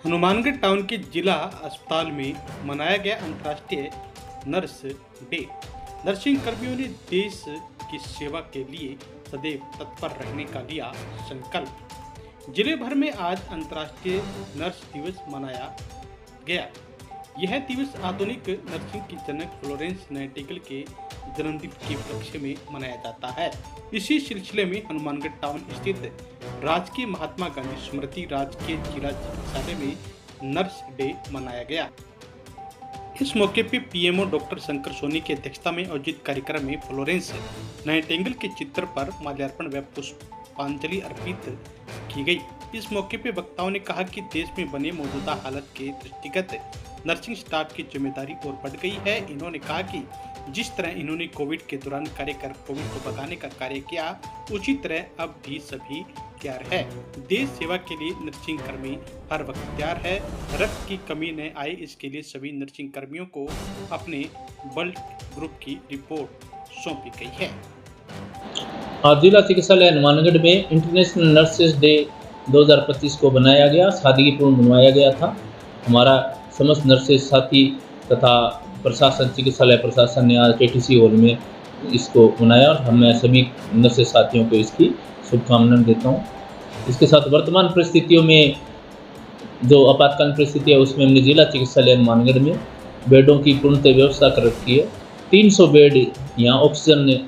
Hanumangarh town के जिला अस्पताल में मनाया गया अंतर्राष्ट्रीय नर्स डे। नर्सिंग कर्मियों ने देश की सेवा के लिए सदैव तत्पर रहने का लिया संकल्प। जिले भर में आज अंतर्राष्ट्रीय नर्स दिवस मनाया गया। यह दिवस आधुनिक नर्सिंग की जनक फ्लोरेंस नाइटिंगेल के जन्मदिन के उपलक्ष्य में मनाया जाता है। इसी सिलसिले में हनुमानगढ़ टाउन स्थित राजकीय महात्मा गांधी स्मृति राजकीय जिला चिकित्सालय में नर्स डे मनाया गया। इस मौके पर पीएमओ डॉक्टर शंकर सोनी की अध्यक्षता में आयोजित कार्यक्रम में फ्लोरेंस नाइटिंगेल के चित्र पर माल्यार्पण व पुष्पांजलि अर्पित की गई। इस मौके पर वक्ताओं ने कहा कि देश में बने मौजूदा हालत के दृष्टिगत नर्सिंग स्टाफ की जिम्मेदारी और बढ़ गई है। इन्होंने कहा कि जिस तरह इन्होंने कोविड के दौरान कार्य कर कोविड को भगाने का कार्य किया, उसी तरह अब भी सभी तैयार है। देश सेवा के लिए नर्सिंग कर्मी हर वक्त तैयार है। रक्त की कमी न आए इसके लिए सभी नर्सिंग कर्मियों को अपने ब्लड ग्रुप की रिपोर्ट सौंपी गई है। आज जिला चिकित्सालय हनुमानगढ़ में इंटरनेशनल नर्सेज डे 2025 को बनाया गया, सादगीपूर्ण बनवाया गया था। हमारा समस्त नर्सेज साथी तथा प्रशासन, चिकित्सालय प्रशासन ने आज केटीसी हॉल में इसको मनाया और मैं सभी नर्सेज साथियों को इसकी शुभकामनाएं देता हूँ। इसके साथ वर्तमान परिस्थितियों में जो आपातकालीन परिस्थिति है उसमें हमने जिला चिकित्सालय हनुमानगढ़ में बेडों की पूर्णतः व्यवस्था कर रखी है। 300 बेड यहाँ ऑक्सीजन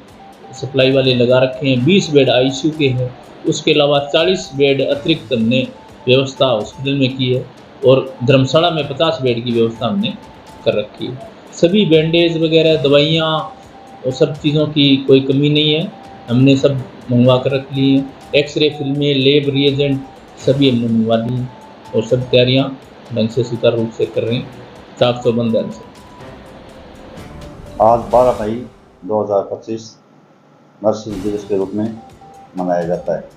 सप्लाई वाले लगा रखे हैं, 20 बेड आईसीयू के हैं। उसके अलावा 40 बेड अतिरिक्त हमने व्यवस्था हॉस्पिटल में की है और धर्मशाला में 50 बेड की व्यवस्था हमने कर रखी है। सभी बैंडेज वगैरह, दवाइयाँ और सब चीज़ों की कोई कमी नहीं है, हमने सब मंगवा कर रख ली हैं। एक्सरे फिल्में, लैब रिएजेंट सभी हमने मंगवा ली हैं और सब तैयारियाँ ढंग से सुचारू रूप से कर रहे हैं, चाक चौबंद ढंग से। आज 12 मई 2025 नर्सिंग दिवस के रूप में मनाया जाता है।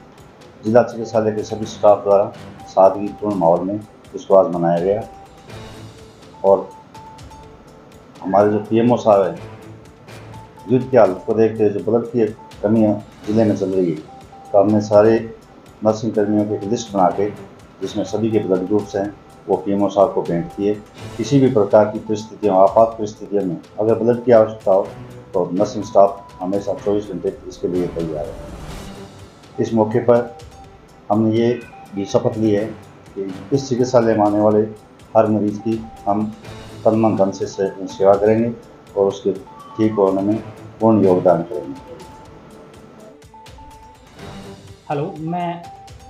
जिला चिकित्सालय के सभी स्टाफ द्वारा सादगीपूर्ण माहौल में इसको आज मनाया गया और हमारे जो पीएमओ साहब हैं, युद्ध के हालत को देखते हुए जो ब्लड की कमी जिले में चल रही है, तो हमने सारे नर्सिंग कर्मियों की एक लिस्ट बना के जिसमें सभी के ब्लड ग्रुप्स हैं वो पीएमओ साहब को भेंट किए। किसी भी प्रकार की परिस्थितियों, आपात परिस्थितियों में अगर ब्लड की आवश्यकता हो तो नर्सिंग स्टाफ हमेशा 24 घंटे इसके लिए तैयार है। इस मौके पर हमने ये भी शपथ ली है कि इस चिकित्सालय में आने वाले हर मरीज की हम तन मन धन से सेवा करेंगे और उसके ठीक होने में पूर्ण योगदान करेंगे। हेलो, मैं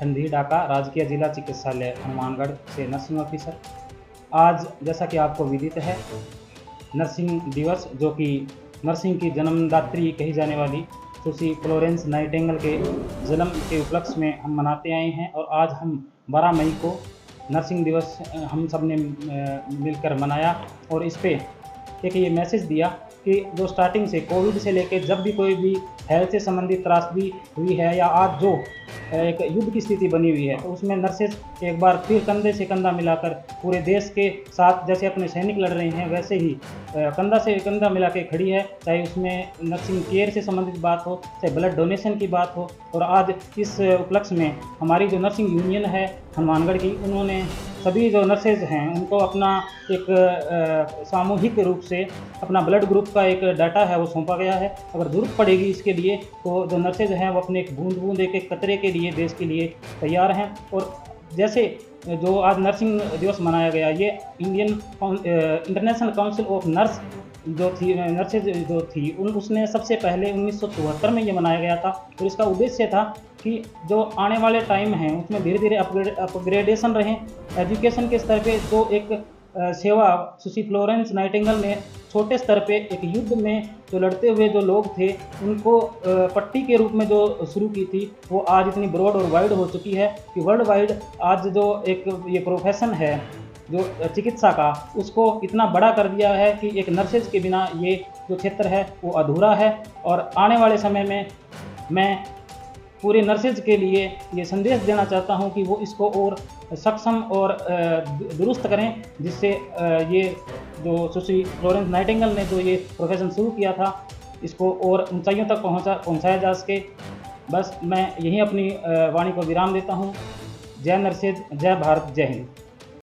रणधीर डाका, राजकीय जिला चिकित्सालय हनुमानगढ़ से नर्सिंग ऑफिसर। आज जैसा कि आपको विदित है, नर्सिंग दिवस जो कि नर्सिंग की जन्मदात्री कही जाने वाली सुश्री फ्लोरेंस नाइटिंगेल के जन्म के उपलक्ष्य में हम मनाते आए हैं और आज हम 12 मई को नर्सिंग दिवस हम सब ने मिलकर मनाया और इस पे एक ये मैसेज दिया कि जो स्टार्टिंग से कोविड से लेकर जब भी कोई भी हेल्थ से संबंधित त्रासदी हुई है या आज जो एक युद्ध की स्थिति बनी हुई है, तो उसमें नर्सेज एक बार फिर कंधे से कंधा मिलाकर पूरे देश के साथ जैसे अपने सैनिक लड़ रहे हैं वैसे ही कंधा से कंधा मिला के खड़ी है, चाहे उसमें नर्सिंग केयर से संबंधित बात हो, चाहे ब्लड डोनेशन की बात हो। और आज इस उपलक्ष्य में हमारी जो नर्सिंग यूनियन है हनुमानगढ़ की, उन्होंने सभी जो नर्सेज हैं उनको अपना एक सामूहिक रूप से अपना ब्लड ग्रुप का एक डाटा है वो सौंपा गया है। अगर ज़रूरत पड़ेगी इसके लिए तो जो नर्सेज हैं वो अपने एक बूंद बूंद एक कतरे के लिए देश के लिए तैयार हैं। और जैसे जो आज नर्सिंग दिवस मनाया गया, ये इंटरनेशनल काउंसिल ऑफ नर्स जो थी, नर्सेज जो थी, उसने सबसे पहले 1974 में ये मनाया गया था और इसका उद्देश्य था कि जो आने वाले टाइम हैं उसमें धीरे धीरे अपग्रेडेशन रहे एजुकेशन के स्तर पे। जो एक सेवा सुश्री फ्लोरेंस नाइटिंगेल ने छोटे स्तर पे एक युद्ध में जो लड़ते हुए जो लोग थे उनको पट्टी के रूप में जो शुरू की थी, वो आज इतनी ब्रॉड और वाइड हो चुकी है कि वर्ल्ड वाइड आज जो एक ये प्रोफेशन है जो चिकित्सा का, उसको इतना बड़ा कर दिया है कि एक नर्सेज के बिना ये जो क्षेत्र है वो अधूरा है। और आने वाले समय में मैं पूरे नर्सेज के लिए ये संदेश देना चाहता हूँ कि वो इसको और सक्षम और दुरुस्त करें, जिससे ये जो सुश्री फ्लोरेंस नाइटिंगेल ने जो ये प्रोफेशन शुरू किया था इसको और ऊंचाइयों तक पहुंचाया जा सके। बस मैं यहीं अपनी वाणी को विराम देता हूँ। जय नर्सेज, जय भारत, जय हिंद।